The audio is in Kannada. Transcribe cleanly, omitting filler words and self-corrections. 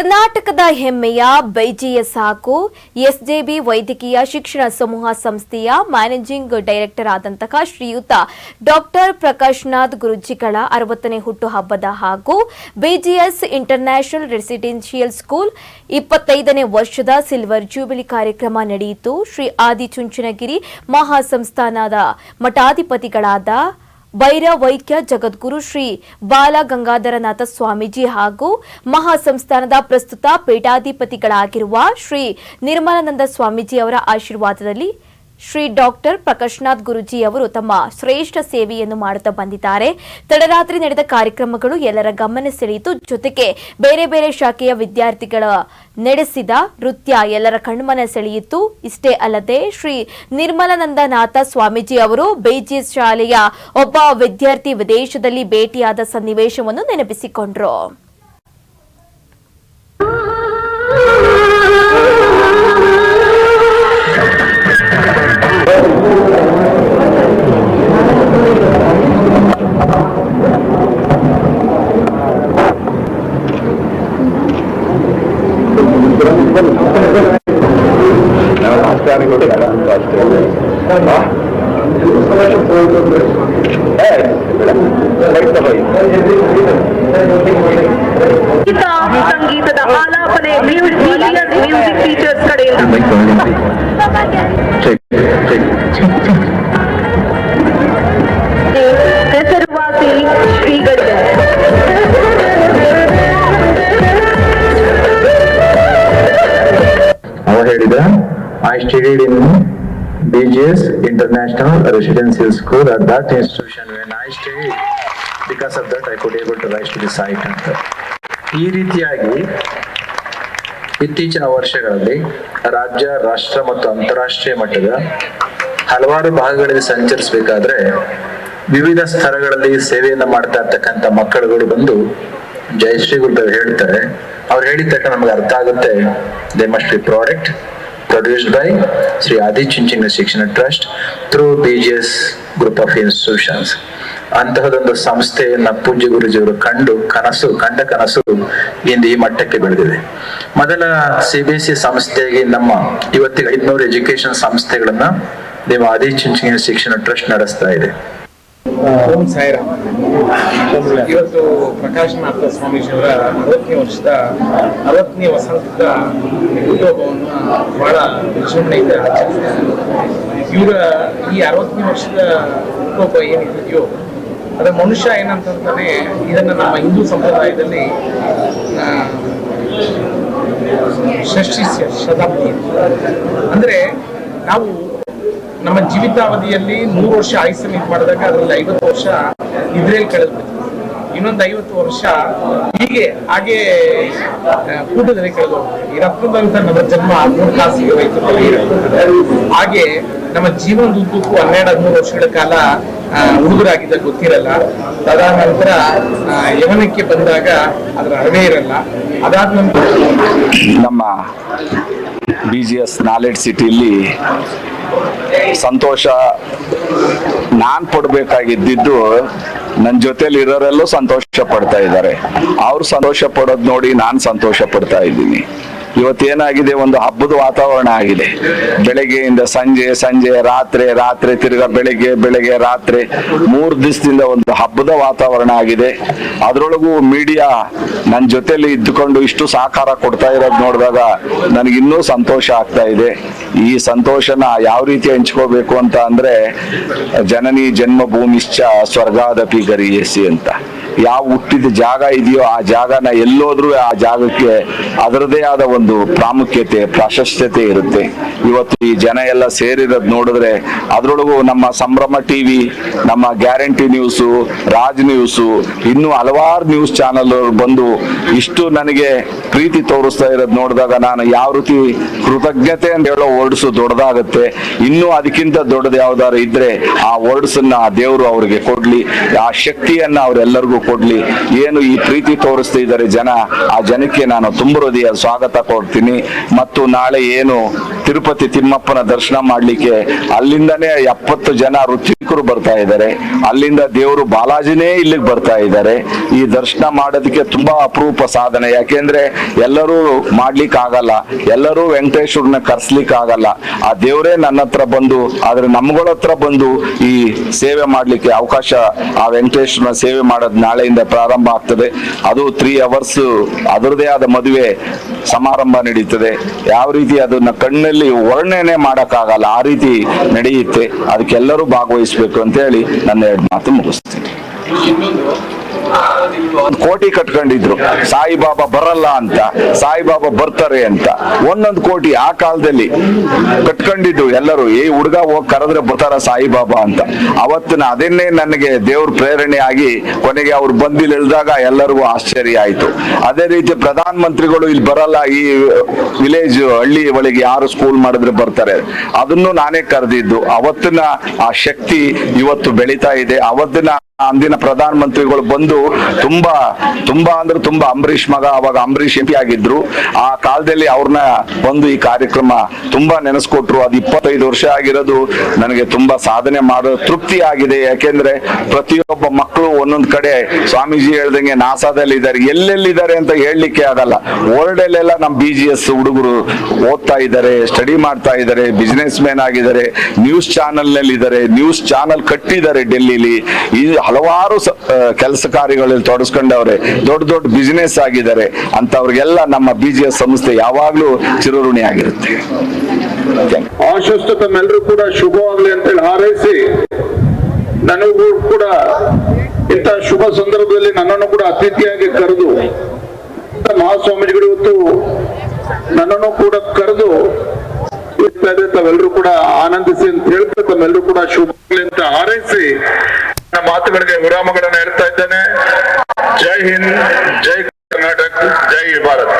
ಕರ್ನಾಟಕದ ಹೆಮ್ಮೆಯ BGS ಹಾಗೂ SJB ವೈದ್ಯಕೀಯ ಶಿಕ್ಷಣ ಸಮೂಹ ಸಂಸ್ಥೆಯ ಮ್ಯಾನೇಜಿಂಗ್ ಡೈರೆಕ್ಟರ್ ಆದಂತಹ ಶ್ರೀಯುತ ಡಾಕ್ಟರ್ ಪ್ರಕಾಶ್ನಾಥ್ ಗುರೂಜಿಗಳ 60ನೇ ಹುಟ್ಟುಹಬ್ಬದ ಹಾಗೂ BGS ಇಂಟರ್ನ್ಯಾಷನಲ್ ರೆಸಿಡೆನ್ಷಿಯಲ್ ಸ್ಕೂಲ್ 25ನೇ ವರ್ಷದ ಸಿಲ್ವರ್ ಜೂಬಿಲಿ ಕಾರ್ಯಕ್ರಮ ನಡೆಯಿತು. ಶ್ರೀ ಆದಿಚುಂಚನಗಿರಿ ಮಹಾಸಂಸ್ಥಾನದ ಮಠಾಧಿಪತಿಗಳಾದ ಭೈರವೈಕ್ಯ ಜಗದ್ಗುರು ಶ್ರೀ ಬಾಲಗಂಗಾಧರನಾಥ ಸ್ವಾಮೀಜಿ ಹಾಗೂ ಮಹಾಸಂಸ್ಥಾನದ ಪ್ರಸ್ತುತ ಪೀಠಾಧಿಪತಿಗಳಾಗಿರುವ ಶ್ರೀ ನಿರ್ಮಲಾನಂದ ಸ್ವಾಮೀಜಿ ಅವರ ಆಶೀರ್ವಾದದಲ್ಲಿ ಶ್ರೀ ಡಾಕ್ಟರ್ ಪ್ರಕಾಶ್ನಾಥ್ ಗುರೂಜಿ ಅವರು ತಮ್ಮ ಶ್ರೇಷ್ಠ ಸೇವೆಯನ್ನು ಮಾಡುತ್ತಾ ಬಂದಿದ್ದಾರೆ. ತಡರಾತ್ರಿ ನಡೆದ ಕಾರ್ಯಕ್ರಮಗಳು ಎಲ್ಲರ ಗಮನ ಸೆಳೆಯಿತು. ಜೊತೆಗೆ ಬೇರೆ ಬೇರೆ ಶಾಖೆಯ ವಿದ್ಯಾರ್ಥಿಗಳ ನಡೆಸಿದ ನೃತ್ಯ ಎಲ್ಲರ ಕಣ್ಮನ ಸೆಳೆಯಿತು. ಇಷ್ಟೇ ಅಲ್ಲದೆ ಶ್ರೀ ನಿರ್ಮಲಾನಂದನಾಥ ಸ್ವಾಮೀಜಿ ಅವರು BGS ಶಾಲೆಯ ಒಬ್ಬ ವಿದ್ಯಾರ್ಥಿ ವಿದೇಶದಲ್ಲಿ ಭೇಟಿಯಾದ ಸನ್ನಿವೇಶವನ್ನು ನೆನಪಿಸಿಕೊಂಡರು. ಸಂಗೀತದ ಆಲಾಪನೆ ಮ್ಯೂಸಿಕ್ ಟೀಚರ್ಸ್ ಕಡೆಯಿಂದ ಹೆಸರುವಾಸಿ ಶ್ರೀಗಳಿಗೆ ಅವರು ಹೇಳಿದ I studied in BGS International Residential School. At that institution when I stayed, because of that I could able to rise to the site ಅಂತ. ಈ ರೀತಿಯಾಗಿ ಇತ್ತೀಚಿನ ವರ್ಷಗಳಲ್ಲಿ ರಾಜ್ಯ, ರಾಷ್ಟ್ರ ಮತ್ತು ಅಂತಾರಾಷ್ಟ್ರೀಯ ಮಟ್ಟದ ಹಲವಾರು ಭಾಗಗಳಲ್ಲಿ ಸಂಚರಿಸಬೇಕಾದ್ರೆ ವಿವಿಧ ಸ್ಥಳಗಳಲ್ಲಿ ಸೇವೆಯನ್ನ ಮಾಡ್ತಾ ಇರ್ತಕ್ಕಂಥ ಮಕ್ಕಳುಗಳು ಬಂದು ಜಯಶ್ರೀ ಗುರುಗಳು ಹೇಳ್ತಾರೆ. ಅವ್ರು ಹೇಳಿದ ತಕ್ಷಣ ನಮಗೆ ಅರ್ಥ ಆಗುತ್ತೆ, they must be product produced by Sri Adichunchana Shikshana Trust through BGS group of institutions. ಅಂತಹದೊಂದು ಸಂಸ್ಥೆಯನ್ನ ಪೂಜ್ಯ ಗುರುಜಿಯವರು ಕಂಡ ಕನಸು ಇಂದು ಈ ಮಟ್ಟಕ್ಕೆ ಬೆಳೆದಿದೆ. ಮೊದಲ CBSE ಸಂಸ್ಥೆಗೆ ನಮ್ಮ ಇವತ್ತಿಗೆ 500 ಎಜುಕೇಶನ್ ಸಂಸ್ಥೆಗಳನ್ನ ನಿಮ್ಮ ಆದಿಚುಂಚನ ಶಿಕ್ಷಣ ಟ್ರಸ್ಟ್ ನಡೆಸ್ತಾ ಇದೆ. ಓಂ ಸಾಯಿರಾಮ್. ಇವತ್ತು ಪ್ರಕಾಶ್ನಾಥ ಸ್ವಾಮೀಜಿಯವರ 60ನೇ ವಸಂತದ ಹುಟ್ಟುಹಬ್ಬವನ್ನು ಬಹಳ ವಿಜೃಂಭಣೆಯಿಂದ ಆಚರಿಸ್ತಾರೆ. ಇವರ ಈ 60ನೇ ವರ್ಷದ ಹುಟ್ಟುಹಬ್ಬ ಏನಿದೆಯೋ ಅದರ ಮನುಷ್ಯ ಏನಂತಾನೆ ಇದನ್ನ ನಮ್ಮ ಹಿಂದೂ ಸಂಪ್ರದಾಯದಲ್ಲಿ ಷಷ್ಠಿ ಶತಾಬ್ದಿ ಅಂದ್ರೆ ನಾವು ನಮ್ಮ ಜೀವಿತಾವಧಿಯಲ್ಲಿ 100 ವರ್ಷ ಆಯುಷ್ಯ ಮಾಡಿದಾಗ ಅದರಲ್ಲಿ 50 ವರ್ಷ ಇದ್ರಲ್ಲಿ ಕಳೆದ್ಬಿಡ್ತೀವಿ, ಇನ್ನೊಂದು 50 ವರ್ಷ ಹಾಗೆ ಕೂಟದಲ್ಲಿ ಕಳೆದು ಈ ರತ್ನದಂತ ನಮ್ಮ ಜನ್ಮ 3 ಕಾಸಿಗೆ ಹೋಯ್ತು. ಹಾಗೆ ನಮ್ಮ ಜೀವನದ ಉದ್ದಕ್ಕೂ 12-13 ವರ್ಷಗಳ ಕಾಲ ಹುಡುಗರಾಗಿದ್ದಾಗ ಗೊತ್ತಿರಲ್ಲ. ಅದಾದ ನಂತರ ಯವನಕ್ಕೆ ಬಂದಾಗ ಅದರ ಅರಿವೇ ಇರಲ್ಲ. ಅದಾದ ನಂತರ ನಮ್ಮ BGS ನಾಲೆಡ್ಜ್ ಸಿಟಿಲಿ ಸಂತೋಷ ನಾನ್ ಪಡ್ಬೇಕಾಗಿದ್ದು ನನ್ನ ಜೊತೆಲಿ ಇರೋರೆಲ್ಲೂ ಸಂತೋಷ ಪಡ್ತಾ ಇದ್ದಾರೆ. ಅವ್ರು ಸಂತೋಷ ಪಡೋದ್ ನೋಡಿ ನಾನ್ ಸಂತೋಷ ಪಡ್ತಾ ಇದ್ದೀನಿ. ಇವತ್ತೇನಾಗಿದೆ, ಒಂದು ಹಬ್ಬದ ವಾತಾವರಣ ಆಗಿದೆ. ಬೆಳಗ್ಗೆಯಿಂದ ಸಂಜೆ ರಾತ್ರಿ ತಿರ್ಗಾ ಬೆಳಗ್ಗೆ ರಾತ್ರಿ 3 ದಿವಸದಿಂದ ಒಂದು ಹಬ್ಬದ ವಾತಾವರಣ ಆಗಿದೆ. ಅದ್ರೊಳಗೂ ಮೀಡಿಯಾ ನನ್ನ ಜೊತೆಲಿ ಇದ್ದುಕೊಂಡು ಇಷ್ಟು ಸಹಕಾರ ಕೊಡ್ತಾ ಇರೋದು ನೋಡಿದಾಗ ನನಗೆ ಇನ್ನೂ ಸಂತೋಷ ಆಗ್ತಾ ಇದೆ. ಈ ಸಂತೋಷನ ಯಾವ ರೀತಿ ಹಂಚ್ಕೋಬೇಕು ಅಂತ ಅಂದ್ರೆ, ಜನನಿ ಜನ್ಮಭೂಮಿಶ್ಚ ಸ್ವರ್ಗಾದಪಿ ಗರೀಯಸಿ ಅಂತ. ಯಾವ ಹುಟ್ಟಿದ ಜಾಗ ಇದೆಯೋ ಆ ಜಾಗನ ಎಲ್ಲೋದ್ರೂ ಆ ಜಾಗಕ್ಕೆ ಅದರದೇ ಆದ ಒಂದು ಪ್ರಾಮುಖ್ಯತೆ, ಪ್ರಾಶಸ್ತ್ಯತೆ ಇರುತ್ತೆ. ಇವತ್ತು ಈ ಜನ ಎಲ್ಲ ಸೇರಿರೋದು ನೋಡಿದ್ರೆ, ಅದ್ರೊಳಗೂ ನಮ್ಮ ಸಂಭ್ರಮ TV, ನಮ್ಮ ಗ್ಯಾರಂಟಿ ನ್ಯೂಸು, ರಾಜ್ ನ್ಯೂಸು, ಇನ್ನೂ ಹಲವಾರು ನ್ಯೂಸ್ ಚಾನಲ್ ಬಂದು ಇಷ್ಟು ನನಗೆ ಪ್ರೀತಿ ತೋರಿಸ್ತಾ ಇರೋದು ನೋಡಿದಾಗ ನಾನು ಯಾವ ರೀತಿ ಕೃತಜ್ಞತೆ ಅಂತ ಹೇಳೋ ವರ್ಡ್ಸು ದೊಡ್ಡದಾಗುತ್ತೆ. ಇನ್ನೂ ಅದಕ್ಕಿಂತ ದೊಡ್ಡದು ಯಾವ್ದಾದ್ರು ಇದ್ರೆ ಆ ವರ್ಡ್ಸನ್ನ ದೇವರು ಅವ್ರಿಗೆ ಕೊಡ್ಲಿ, ಆ ಶಕ್ತಿಯನ್ನ ಅವ್ರೆಲ್ಲರಿಗೂ ಕೊಡ್ಲಿ. ಏನು ಈ ಪ್ರೀತಿ ತೋರಿಸ್ತಾ ಇದ್ದಾರೆ ಜನ, ಆ ಜನಕ್ಕೆ ನಾನು ತುಂಬ ಹೃದಯ ಸ್ವಾಗತ ಕೊಡ್ತೀನಿ. ಮತ್ತು ನಾಳೆ ಏನು ತಿರುಪತಿ ತಿಮ್ಮಪ್ಪನ ದರ್ಶನ ಮಾಡ್ಲಿಕ್ಕೆ ಅಲ್ಲಿಂದನೇ 70 ಜನ ಋತ್ವಿಕರು ಬರ್ತಾ ಇದ್ದಾರೆ. ಅಲ್ಲಿಂದ ದೇವರು ಬಾಲಾಜಿನೇ ಇಲ್ಲಿಗೆ ಬರ್ತಾ ಇದ್ದಾರೆ. ಈ ದರ್ಶನ ಮಾಡೋದಕ್ಕೆ ತುಂಬಾ ಅಪರೂಪ ಸಾಧನೆ. ಯಾಕೆಂದ್ರೆ ಎಲ್ಲರೂ ಮಾಡ್ಲಿಕ್ಕೆ ಆಗಲ್ಲ, ಎಲ್ಲರೂ ವೆಂಕಟೇಶ್ವರನ ಕರ್ಸ್ಲಿಕ್ಕೆ ಆಗಲ್ಲ. ಆ ದೇವರೇ ನನ್ನ ಹತ್ರ ಬಂದು, ಆದ್ರೆ ನಮ್ಗಳ ಹತ್ರ ಬಂದು ಈ ಸೇವೆ ಮಾಡ್ಲಿಕ್ಕೆ ಅವಕಾಶ, ಆ ವೆಂಕಟೇಶ್ವರನ ಸೇವೆ ಮಾಡೋದು ನಾಳೆಯಿಂದ ಪ್ರಾರಂಭ ಆಗ್ತದೆ. ಅದು 3 hours ಅದರದೇ ಆದ ಮದುವೆ ಸಮಾರಂಭ ನಡೀತದೆ. ಯಾವ ರೀತಿ ಅದನ್ನ ಕಣ್ಣಲ್ಲಿ ವರ್ಣನೆ ಮಾಡಕ್ಕಾಗಲ್ಲ, ಆ ರೀತಿ ನಡೆಯುತ್ತೆ. ಅದಕ್ಕೆಲ್ಲರೂ ಭಾಗವಹಿಸ್ಬೇಕು ಅಂತ ಹೇಳಿ ನನ್ನ 2 ಮಾತು ಮುಗಿಸ್ತೀನಿ. 1 ಕೋಟಿ ಕಟ್ಕೊಂಡಿದ್ರು, ಸಾಯಿಬಾಬಾ ಬರಲ್ಲ ಅಂತ, ಸಾಯಿಬಾಬಾ ಬರ್ತಾರೆ ಅಂತ. 1 ಕೋಟಿ ಆ ಕಾಲದಲ್ಲಿ ಕಟ್ಕೊಂಡಿದ್ದು ಎಲ್ಲರೂ, ಈ ಹುಡುಗ ಹೋಗಿ ಕರೆದ್ರೆ ಬರ್ತಾರ ಸಾಯಿಬಾಬಾ ಅಂತ. ಅವತ್ತಿನ ಅದನ್ನೇ ನನಗೆ ದೇವ್ರ ಪ್ರೇರಣೆ ಆಗಿ ಕೊನೆಗೆ ಅವ್ರು ಬಂದಿಲ್ಲಿ ಇಳಿದಾಗ ಎಲ್ಲರಿಗೂ ಆಶ್ಚರ್ಯ ಆಯ್ತು. ಅದೇ ರೀತಿ ಪ್ರಧಾನ ಮಂತ್ರಿಗಳು ಇಲ್ಲಿ ಬರಲ್ಲ, ಈ ವಿಲೇಜ್ ಹಳ್ಳಿ ಒಳಗೆ ಯಾರು ಸ್ಕೂಲ್ ಮಾಡಿದ್ರೆ ಬರ್ತಾರೆ, ಅದನ್ನು ನಾನೇ ಕರೆದಿದ್ದು. ಅವತ್ತಿನ ಆ ಶಕ್ತಿ ಇವತ್ತು ಬೆಳೀತಾ ಇದೆ. ಅವತ್ತಿನ ಅಂದಿನ ಪ್ರಧಾನ ಮಂತ್ರಿಗಳು ಬಂದು ತುಂಬಾ ಅಂದ್ರೆ ತುಂಬಾ ಅಂಬರೀಷ್ ಮಗ, ಅವಾಗ ಅಂಬರೀಷ್ MP ಆಗಿದ್ರು. ಆ ಕಾಲದಲ್ಲಿ ಅವ್ರನ್ನ ಬಂದು ಈ ಕಾರ್ಯಕ್ರಮ ತುಂಬಾ ನೆನೆಸ್ಕೊಟ್ರು. ಅದು 25 ವರ್ಷ ಆಗಿರೋದು ನನಗೆ ತುಂಬಾ ಸಾಧನೆ ಮಾಡೋ ತೃಪ್ತಿ ಆಗಿದೆ. ಯಾಕೆಂದ್ರೆ ಪ್ರತಿಯೊಬ್ಬ ಮಕ್ಕಳು ಒಂದೊಂದ್ ಕಡೆ ಸ್ವಾಮೀಜಿ ಹೇಳ್ದಂಗೆ ನಾಸಾದಲ್ಲಿ ಇದ್ದಾರೆ, ಎಲ್ಲೆಲ್ಲಿದ್ದಾರೆ ಅಂತ ಹೇಳಲಿಕ್ಕೆ ಆಗಲ್ಲ. ವರ್ಲ್ಡ್ ಅಲ್ಲೆಲ್ಲ ನಮ್ಮ BGS ಹುಡುಗರು ಓದ್ತಾ ಇದ್ದಾರೆ, ಸ್ಟಡಿ ಮಾಡ್ತಾ ಇದ್ದಾರೆ, ಬಿಸ್ನೆಸ್ ಮ್ಯಾನ್ ಆಗಿದ್ದಾರೆ, ನ್ಯೂಸ್ ಚಾನೆಲ್ ನಲ್ಲಿ ಇದ್ದಾರೆ, ನ್ಯೂಸ್ ಚಾನೆಲ್ ಕಟ್ಟಿದ್ದಾರೆ ಡೆಲ್ಲಿಲಿ. ಈ ಹಲವಾರು ಕೆಲಸ ಕಾರ್ಯಗಳಲ್ಲಿ ತೊಡಸ್ಕೊಂಡವ್ರೆ, ದೊಡ್ಡ ಬಿಸಿನೆಸ್ ಆಗಿದ್ದಾರೆ. ಅಂತವ್ರಿಗೆಲ್ಲ ನಮ್ಮ BGS ಸಂಸ್ಥೆ ಯಾವಾಗ್ಲೂ ಚಿರಋಣಿ ಆಗಿರುತ್ತೆ. ಆಶಿಸ್ತು ತಮ್ಮೆಲ್ಲರೂ ಕೂಡ ಶುಭವಾಗಲಿ ಅಂತೇಳಿ ಹಾರೈಸಿ, ನನಗೂ ಕೂಡ ಇಂಥ ಶುಭ ಸಂದರ್ಭದಲ್ಲಿ ನನ್ನನ್ನು ಕೂಡ ಅತಿಥಿಯಾಗಿ ಕರೆದು ಮಹಾಸ್ವಾಮೀಜಿಗಳು ಇವತ್ತು ನನ್ನನ್ನು ಕೂಡ ಕರೆದು ತಾವೆಲ್ಲರೂ ಕೂಡ ಆನಂದಿಸಿ ಅಂತ ಹೇಳ್ತಾ ತಮ್ಮೆಲ್ಲರೂ ಕೂಡ ಶುಭವಾಗಲಿ ಅಂತ ಹಾರೈಸಿ ನನ್ನ ಮಾತುಗಳಿಗೆ ವಿರಾಮಗಳನ್ನು ಹೇಳ್ತಾ ಇದ್ದೇನೆ. ಜೈ ಹಿಂದ್, ಜೈ ಕರ್ನಾಟಕ, ಜೈ ಭಾರತ್.